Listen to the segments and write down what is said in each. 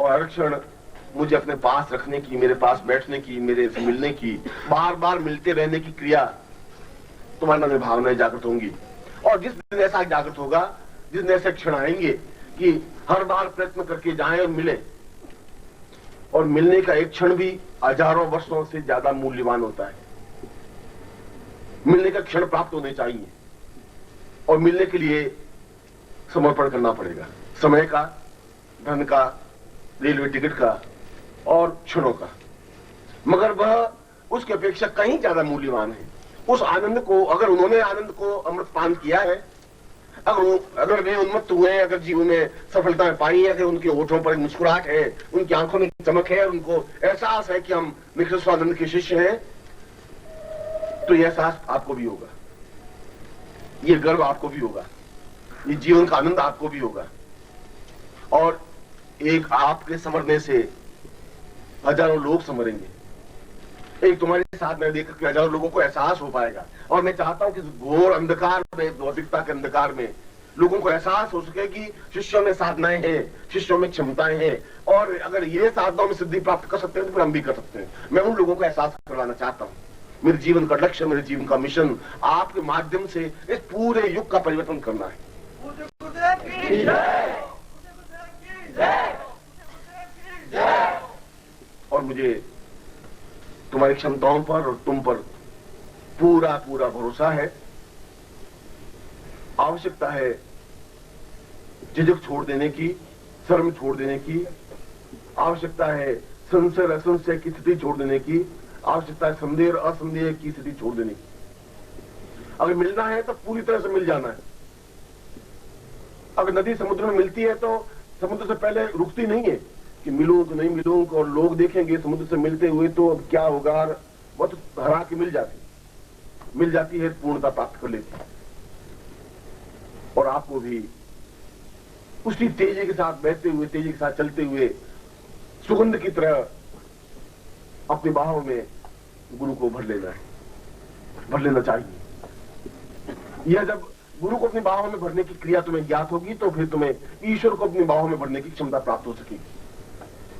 और हर क्षण मुझे अपने पास रखने की, मेरे पास बैठने की, मेरे से मिलने की, बार बार मिलते रहने की क्रिया तुम्हारे मन में भावनाएं जागृत होंगी। और जिस दिन ऐसा जागृत होगा, जिस दिन ऐसे क्षण आएंगे कि हर बार प्रयत्न करके जाएं और मिले, और मिलने का एक क्षण भी हजारों वर्षों से ज्यादा मूल्यवान होता है। मिलने का क्षण प्राप्त होने चाहिए और मिलने के लिए समर्पण करना पड़ेगा, समय का, धन का, रेलवे टिकट का और क्षणों का। मगर वह उसकी अपेक्षा कहीं ज्यादा मूल्यवान है। उस आनंद को, अगर उन्होंने आनंद को अमृतपान किया है, अगर वे उन्मत्त हुए, अगर जीवन में सफलताएं पाई है, अगर उनके होठों पर एक मुस्कुराहट है, उनकी आंखों में चमक है, उनको एहसास है कि हम निखिल स्वानंद के शिष्य हैं, तो यह एहसास आपको भी होगा, ये गर्व आपको भी होगा, ये जीवन का आनंद आपको भी होगा। और एक आपके संवरने से हजारों लोग संवरेंगे। एक तुम्हारे साथ में देखकर के हजारों लोगों को एहसास हो पाएगा। और मैं चाहता हूं कि घोर अंधकार में, भौतिकता के अंधकार में लोगों को एहसास हो सके कि शिष्यों में साधनाएं हैं, शिष्यों में क्षमताएं हैं, और अगर ये साधनाओं में सिद्धि प्राप्त कर सकते हैं तो फिर हम भी कर सकते हैं। मैं उन लोगों को एहसास करवाना चाहता हूं। मेरे जीवन का लक्ष्य, मेरे जीवन का मिशन आपके माध्यम से इस पूरे युग का परिवर्तन करना है। और मुझे तुम्हारी क्षमताओं पर और तुम पर पूरा पूरा भरोसा है। आवश्यकता है झिझक छोड़ देने की, शर्म छोड़ देने की, आवश्यकता है संशय असंशय की स्थिति छोड़ देने की, आवश्यकता है संदेह असंदेह की स्थिति छोड़ देने की। अगर मिलना है तो पूरी तरह से मिल जाना है। अगर नदी समुद्र में मिलती है तो समुद्र से पहले रुकती नहीं है कि मिलूं कि नहीं मिलूं, और लोग देखेंगे समुद्र से मिलते हुए तो अब क्या होगा, वो तो हरा के मिल जाती है, पूर्णता प्राप्त कर लेती है। और आपको भी उसी तेजी के साथ बहते हुए, तेजी के साथ चलते हुए सुगंध की तरह अपनी बाहों में गुरु को भर लेना चाहिए। यह जब गुरु को अपनी बाहों में भरने की क्रिया तुम्हें ज्ञात होगी तो फिर तुम्हें ईश्वर को अपनी बाहों में भरने की क्षमता प्राप्त हो सकेगी।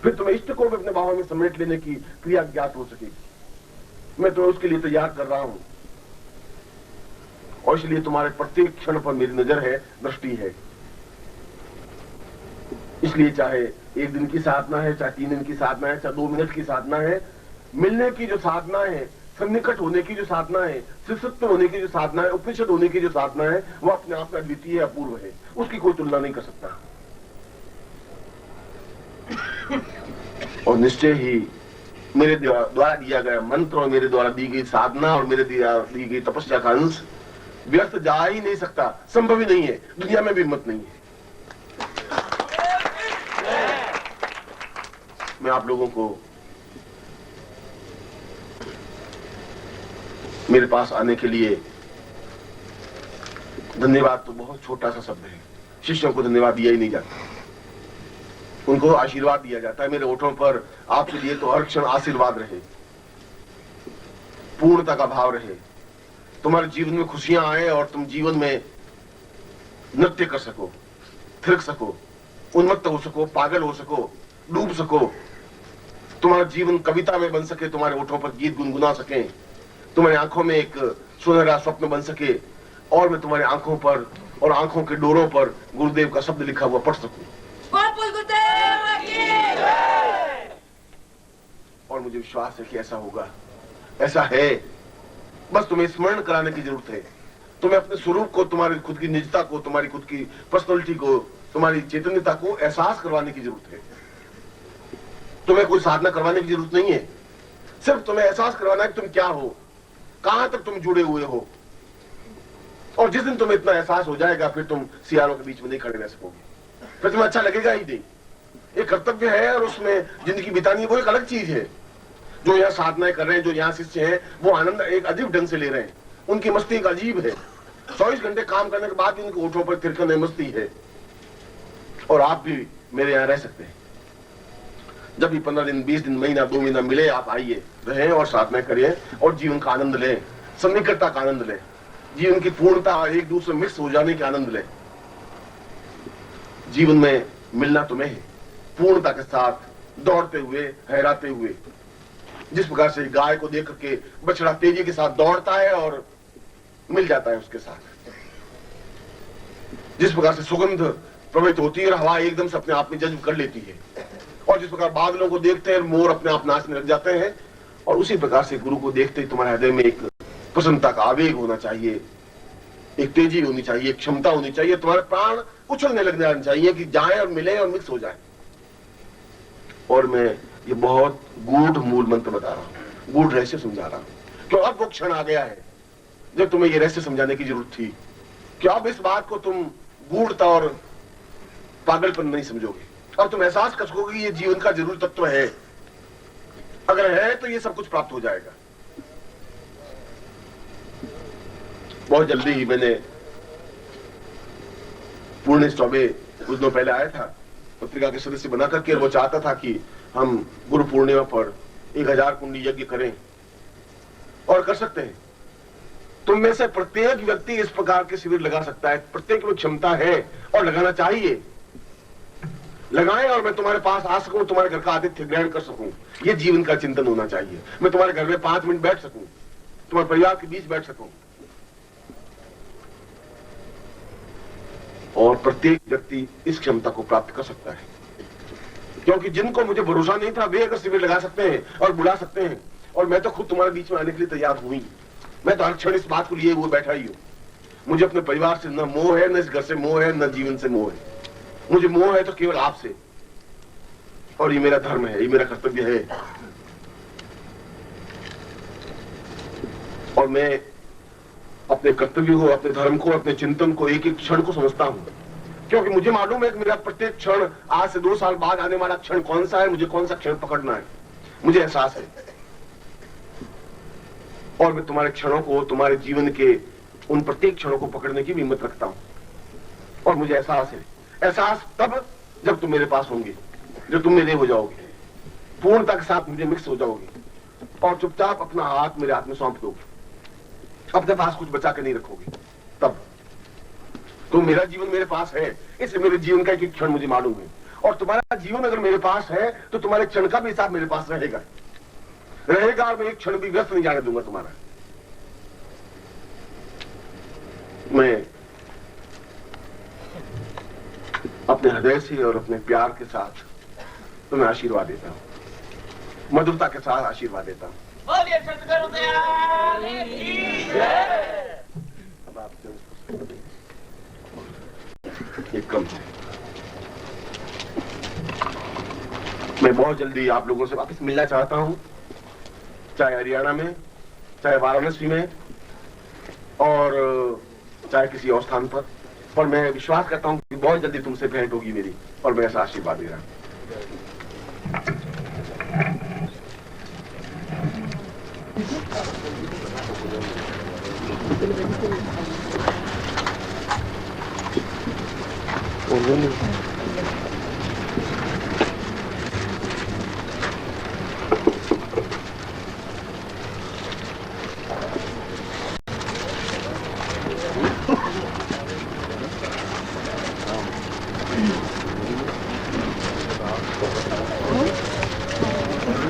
फिर तुम्हें इष्ट को भी अपने बाहों में समेट लेने की क्रिया ज्ञात हो सकेगी। मैं तो उसके लिए तैयार कर रहा हूं, और इसलिए तुम्हारे प्रत्येक क्षण पर मेरी नजर है, दृष्टि है। इसलिए चाहे एक दिन की साधना है, चाहे 3 दिन की साधना है, चाहे 2 मिनट की साधना है, मिलने की जो साधना है, सन्निकट होने की जो साधना है, शिष्यत्व होने की जो साधना है, उपनिषद होने की जो साधना है, वो अपने आप में अद्वितीय है, अपूर्व है। उसकी कोई तुलना नहीं कर सकता। और निश्चय ही मेरे द्वारा दिया गया मंत्र और मेरे द्वारा दी गई साधना और मेरे दी गई तपस्या का अंश व्यर्थ जा ही नहीं सकता, संभव ही नहीं है, दुनिया में भी हिम्मत नहीं है। मैं आप लोगों को मेरे पास आने के लिए, धन्यवाद तो बहुत छोटा सा शब्द है, शिष्यों को धन्यवाद दिया ही नहीं जाता, उनको आशीर्वाद दिया जाता है। मेरे होठों पर आपके लिए तो हर क्षण आशीर्वाद रहे, पूर्णता का भाव रहे, तुम्हारे जीवन में खुशियां आए और तुम जीवन में नृत्य कर सको, थिरक सको, उन्मत्त हो सको, पागल हो सको, डूब सको, तुम्हारा जीवन कविता में बन सके, तुम्हारे होठों पर गीत गुनगुना सके, तुम्हारी आंखों में एक सुनहरा स्वप्न बन सके, और मैं तुम्हारी आंखों पर और आंखों के डोरों पर गुरुदेव का शब्द लिखा हुआ पढ़ सकूं। और मुझे विश्वास है कि ऐसा होगा, ऐसा है। बस तुम्हें स्मरण कराने की जरूरत है। तुम्हें अपने स्वरूप को, तुम्हारी खुद की निजता को, तुम्हारी खुद की पर्सनालिटी को, तुम्हारी चैतन्यता को एहसास करवाने की जरूरत है। तुम्हें कोई साधना करवाने की जरूरत नहीं है, सिर्फ तुम्हें एहसास करवाना है कि तुम क्या हो, कहां तक तुम जुड़े हुए हो। और जिस दिन तुम्हें इतना एहसास हो जाएगा, फिर तुम सियारों के बीच में नहीं खड़े रह सकोगे, फिर तुम्हें अच्छा लगेगा ही नहीं। एक कर्तव्य है और उसमें जिंदगी बितानी है, वो एक अलग चीज है। जो यहाँ साधनाएं कर रहे हैं, जो यहाँ शिष्य हैं, वो आनंद एक अजीब ढंग से ले रहे हैं, उनकी मस्ती एक अजीब है। 24 घंटे काम करने के बाद भी उनके होठों पर तिरकन मस्ती है। और आप भी मेरे यहाँ रह सकते हैं। जब भी 15 दिन, 20 दिन, महीना, 2 महीना मिले, आप आइए, रहें और साधना करिए और जीवन का आनंद लें, सन्निकटता का आनंद लें, जीवन की पूर्णता और एक दूसरे मिक्स हो जाने के आनंद लें। जीवन में मिलना तुम्हें है, पूर्णता के साथ दौड़ते हुए, हैराते हुए। जिस प्रकार से गाय को देख करके बछड़ा तेजी के साथ दौड़ता है और मिल जाता है उसके साथ, जिस प्रकार से सुगंध प्रवहित होती है और हवा एकदम से अपने आप में जज्ब कर लेती है, और जिस प्रकार बादलों को देखते हैं मोर अपने आप नाचने लग जाते हैं, और उसी प्रकार से गुरु को देखते ही तुम्हारे हृदय में एक प्रसन्नता का आवेग होना चाहिए, एक तेजी होनी चाहिए, एक क्षमता होनी चाहिए, तुम्हारे प्राण उछलने लग जाने चाहिए कि जाए और मिले और मिक्स हो जाए। और मैं ये बहुत गूढ़ मूल मंत्र बता रहा हूं, गूढ़ रहस्य समझा रहा हूं, क्यों अब वो क्षण आ गया है जब तुम्हें ये रहस्य समझाने की जरूरत थी। क्या अब इस बात को तुम गूढ़ता और पागलपन नहीं समझोगे, अब तुम एहसास कर सकोगे कि ये जीवन का जरूरी तत्व है, अगर है तो ये सब कुछ प्राप्त हो जाएगा। बहुत जल्दी ही मैंने पूर्ण स्टॉबे कुछ दिनों पहले आया था, पत्रिका के सदस्य बना करके, वो चाहता था कि हम गुरु पूर्णिमा पर 1000 कुंडी यज्ञ करें, और कर सकते हैं। तुम में से प्रत्येक व्यक्ति इस प्रकार के शिविर लगा सकता है, प्रत्येक में क्षमता है और लगाना चाहिए। लगाएं और मैं तुम्हारे पास आ सकूं, तुम्हारे घर का आतिथ्य ग्रहण कर सकूं, ये जीवन का चिंतन होना चाहिए। मैं तुम्हारे घर में 5 मिनट बैठ सकूं, तुम्हारे परिवार के बीच बैठ सकूं, और प्रत्येक व्यक्ति इस क्षमता को प्राप्त कर सकता है। क्योंकि जिनको मुझे भरोसा नहीं था वे अगर शिविर लगा सकते हैं और बुला सकते हैं, और मैं तो खुद तुम्हारे बीच में आने के लिए तैयार हुई। मैं तो हर क्षण इस बात को लिए हुए बैठा ही हूं। मुझे अपने परिवार से न मोह है, न इस घर से मोह है, न जीवन से मोह है। मुझे मोह है तो केवल आपसे, और ये मेरा धर्म है, ये मेरा कर्तव्य है। और मैं अपने कर्तव्य को, अपने धर्म को, अपने चिंतन को एक एक क्षण को समझता हूं, क्योंकि मुझे मालूम है कि मेरा प्रत्येक क्षण, आज से 2 साल बाद आने वाला क्षण कौन सा है, मुझे कौन सा क्षण पकड़ना है, मुझे एहसास है। और मैं तुम्हारे क्षणों को, तुम्हारे जीवन के उन प्रत्येक क्षणों को पकड़ने की भी हिम्मत रखता हूं, और मुझे एहसास है। एहसास तब जब तुम मेरे पास होंगे, जब तुम मेरे हो जाओगे, पूर्णता के साथ मुझे मिक्स हो जाओगे, और चुपचाप अपना हाथ मेरे हाथ में सौंप दोगे, अपने पास कुछ बचा के नहीं रखोगे। तब तो मेरा जीवन मेरे पास है, इसलिए मेरे जीवन का एक क्षण मुझे मालूम है, और तुम्हारा जीवन अगर मेरे पास है तो तुम्हारे क्षण का भी हिसाब मेरे पास रहेगा, और मैं एक क्षण भी व्यस्त नहीं जाने दूंगा तुम्हारा। मैं अपने हृदय से और अपने प्यार के साथ तुम्हें आशीर्वाद देता हूं, मधुरता के साथ आशीर्वाद देता हूं। बोलिए सतगुरुदेव की जय। अब आप एक क्रम से मैं बहुत जल्दी आप लोगों से वापस मिलना चाहता हूं, चाहे हरियाणा में, चाहे वाराणसी में, और चाहे किसी और स्थान पर मैं विश्वास करता हूं कि बहुत जल्दी तुमसे भेंट होगी मेरी, और मैं ऐसा आशीर्वाद दे रहा हूं।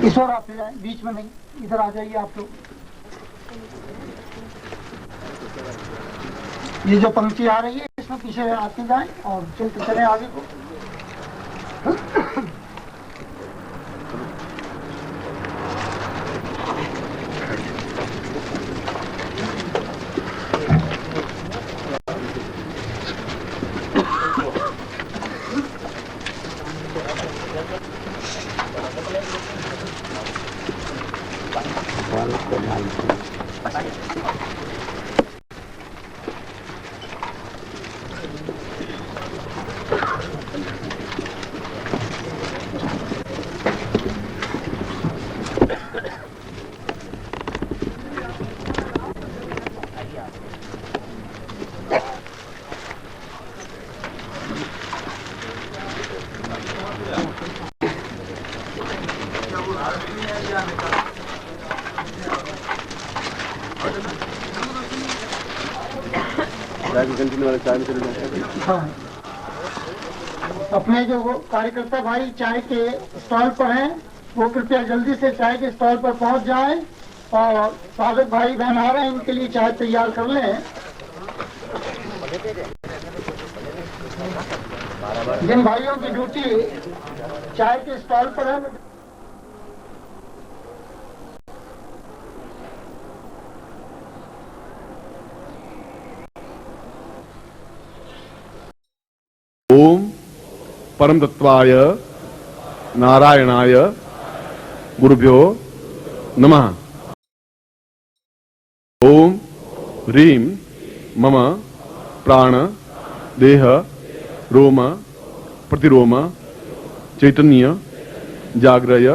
इस ओर आप जाए, बीच में नहीं, इधर आ जाइए आप लोग। ये जो पंक्ति आ रही है इसमें पीछे आते जाएं और चलते चले आगे को। कंटिन्यू वाले चाय में चले जाते हैं। हाँ। अपने जो कार्यकर्ता भाई चाय के स्टॉल पर हैं वो कृपया जल्दी से चाय के स्टॉल पर पहुंच जाएं और स्वागत भाई बहन आ रहे हैं, इनके लिए चाय तैयार कर लें। जिन भाइयों की ड्यूटी चाय के स्टॉल पर है, ओम परम तत्वाय नारायणाय गुरुभ्यो नमः। ओम ह्रीं मम प्राण देह रोम प्रतिरोम चैतन्य जाग्रय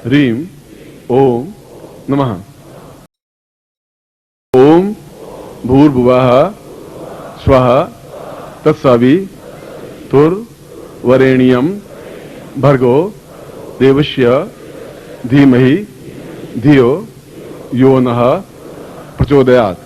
ह्रीं ओम नमः। ओम भूर्भुवः स्वः तत्सवितुर्वरेण्यं भर्गो देवस्य धीमहि धियो यो नः प्रचोदयात्।